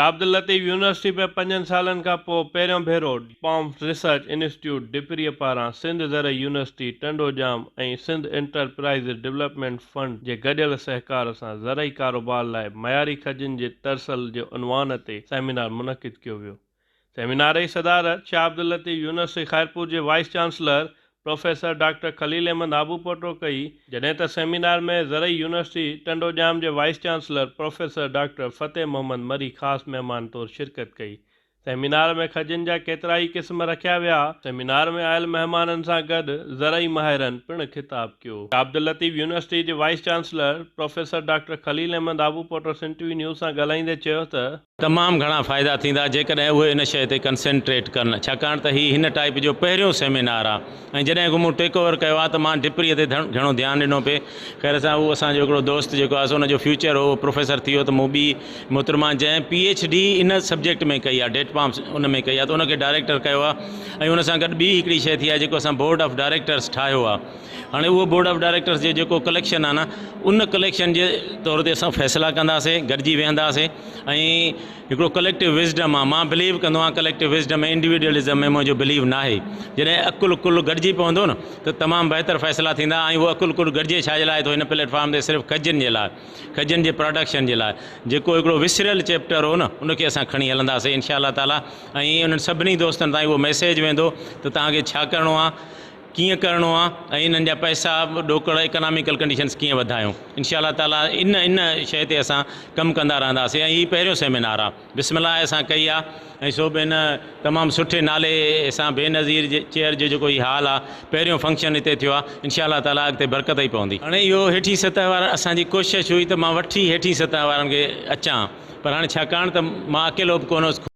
Shah Abdul Latif university पे 5 सालन खां पोइ पहिरियों भेरो पॉम रिसर्च इंस्टीट्यूट डिपरीअ पारां सिंध ज़र यूनिवर्सिटी टंडोजाम ऐं सिंध एंटरप्राइज़ डेवलपमेंट फंड जे गॾियल सहकार सां ज़रई कारोबार लाइ मयारी खजिन जे तरसल जे उनवान ते सेमिनार मुनक़िद कयो वियो। सेमिनार जी सदारत शाह अब्दुल लतीफ़ यूनिवर्सिटी ख़ैरपुर जे vice chancellor professor doctor Khalil Ahmed Abupoto कई, जॾहिं त सेमिनार में ज़रई यूनिवर्सिटी टंडोजाम जे vice chancellor professor doctor Fateh Mohammad मरी ख़ासि महिमान तौरु शिरकत कई। सेमिनार में खजिन जा केतिरा ई क़िस्म रखिया विया। सेमिनार में आयल महिमाननि सां गॾु ज़रई माहिरनि पिणु ख़िताब कयो। शाह अब्दुल लतीफ़ यूनिवर्सिटी जे vice chancellor professor doctor Khalil Ahmed Abupoto सिंटवी न्यूज़ सां ॻाल्हाईंदे चयो त तमामु घणा फ़ाइदा थींदा जेकॾहिं उहे इन शइ ते कंसंट्रेट कनि, छाकाणि त हिन टाइप जो पहिरियों सेमिनार आहे। ऐं जॾहिं मूं टेक ओवर कयो आहे त मां डिपरीअ ते घणो ध्यानु ॾिनो पिए। ख़ैर सां उहो असांजो हिकिड़ो दोस्त जेको आहे उनजो फ्यूचर हो प्रोफेसर थी वियो, त मूं ॿी मुहतरमा जंहिं PhD इन सब्जेक्ट में कई आहे, डेट पाम उन में कई आहे, त उनखे डायरेक्टर कयो आहे। ऐं उन सां गॾु ॿी हिकिड़ी शइ थी आहे जेको असां बोर्ड ऑफ डायरेक्टर्स ठाहियो आहे। हाणे उहो बोर्ड ऑफ डायरेक्टर्स जो जेको कलेक्शन आहे न, उन कलेक्शन जे तौर ते असां फ़ैसिला कंदासीं, गॾिजी वेहंदासीं। ऐं हिकिड़ो कलेक्टिव विज़डम आहे, मां बिलीव कंदो आहियां कलेक्टिव विज़डम में, इंडिविजुअलिज़म में मुंहिंजो बिलीव न आहे। जॾहिं अकुल कुल गॾिजी पवंदो न त तमामु बहितर फ़ैसिला थींदा। ऐं उहो अकुल कुल गॾिजे छा जे लाइ थो, हिन प्लेटफॉर्म ते सिर्फ़ु खजिन जे लाइ, खजिन जे प्रोडक्शन जे लाइ जेको हिकिड़ो विसरियल चैप्टर हो न, उनखे असां खणी हलंदासीं इंशा अल्लाह ताला। ऐं उन्हनि सभिनी दोस्तनि ताईं उहो मैसेज वेंदो त तव्हांखे छा करिणो आहे, कीअं करिणो आहे, ऐं इन्हनि जा पैसा ॾोकड़ इकनॉमिकल कंडीशंस कीअं वधायूं। इंशा अल्लाह ताला इन शइ ते असां कमु कंदा रहंदासीं। ऐं हीअ पहिरियों सेमिनार आहे, बिस्मिल्लाह असां कई आहे। ऐं सो बि इन तमामु सुठे नाले सां बेनज़ीर जे चेयर जो जेको हीउ हाल आहे, पहिरियों फंक्शन हिते थियो आहे। इंशा अल्लाह ताला अॻिते बरकत ई पवंदी। हाणे इहो हेठी सतह वारा असांजी कोशिशि हुई त मां वठी हेठी सतह वारनि खे अचां, पर हाणे छाकाणि त मां अकेलो बि कोन हुउसि।